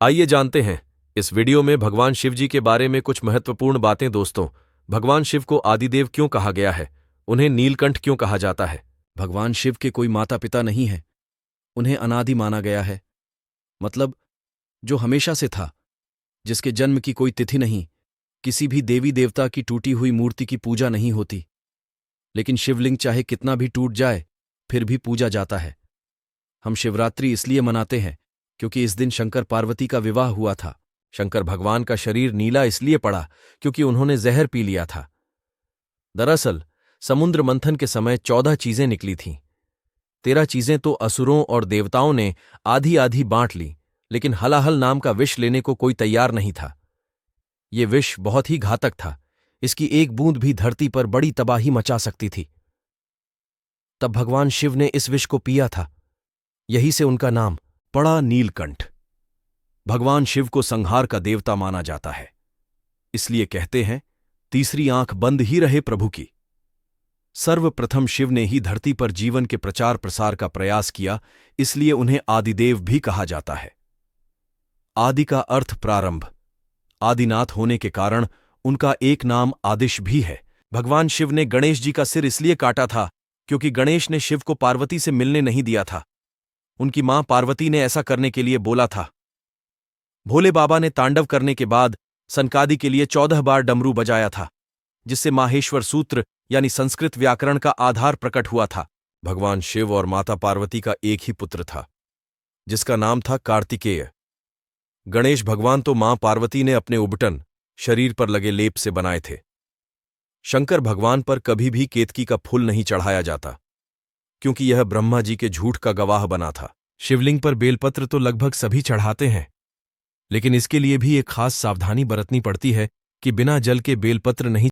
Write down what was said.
आइए जानते हैं इस वीडियो में भगवान शिव जी के बारे में कुछ महत्वपूर्ण बातें। दोस्तों, भगवान शिव को आदिदेव क्यों कहा गया है? उन्हें नीलकंठ क्यों कहा जाता है? भगवान शिव के कोई माता पिता नहीं है। उन्हें अनादि माना गया है, मतलब जो हमेशा से था, जिसके जन्म की कोई तिथि नहीं। किसी भी देवी देवता की टूटी हुई मूर्ति की पूजा नहीं होती, लेकिन शिवलिंग चाहे कितना भी टूट जाए फिर भी पूजा जाता है। हम शिवरात्रि इसलिए मनाते हैं क्योंकि इस दिन शंकर पार्वती का विवाह हुआ था। शंकर भगवान का शरीर नीला इसलिए पड़ा क्योंकि उन्होंने जहर पी लिया था। दरअसल समुद्र मंथन के समय 14 चीजें निकली थीं। 13 चीजें तो असुरों और देवताओं ने आधी आधी बांट ली, लेकिन हलाहल नाम का विष लेने को कोई तैयार नहीं था। ये विष बहुत ही घातक था। इसकी एक बूंद भी धरती पर बड़ी तबाही मचा सकती थी। तब भगवान शिव ने इस विष को पिया था। यही से उनका नाम पड़ा नीलकंठ। भगवान शिव को संहार का देवता माना जाता है, इसलिए कहते हैं तीसरी आंख बंद ही रहे प्रभु की। सर्वप्रथम शिव ने ही धरती पर जीवन के प्रचार प्रसार का प्रयास किया, इसलिए उन्हें आदिदेव भी कहा जाता है। आदि का अर्थ प्रारंभ। आदिनाथ होने के कारण उनका एक नाम आदिश भी है। भगवान शिव ने गणेश जी का सिर इसलिए काटा था क्योंकि गणेश ने शिव को पार्वती से मिलने नहीं दिया था। उनकी मां पार्वती ने ऐसा करने के लिए बोला था। भोले बाबा ने तांडव करने के बाद सनकादि के लिए 14 बार डमरू बजाया था, जिससे माहेश्वर सूत्र यानी संस्कृत व्याकरण का आधार प्रकट हुआ था। भगवान शिव और माता पार्वती का एक ही पुत्र था, जिसका नाम था कार्तिकेय। गणेश भगवान तो मां पार्वती ने अपने उबटन शरीर पर लगे लेप से बनाए थे। शंकर भगवान पर कभी भी केतकी का फूल नहीं चढ़ाया जाता, क्योंकि यह ब्रह्मा जी के झूठ का गवाह बना था। शिवलिंग पर बेलपत्र तो लगभग सभी चढ़ाते हैं, लेकिन इसके लिए भी एक खास सावधानी बरतनी पड़ती है कि बिना जल के बेलपत्र नहीं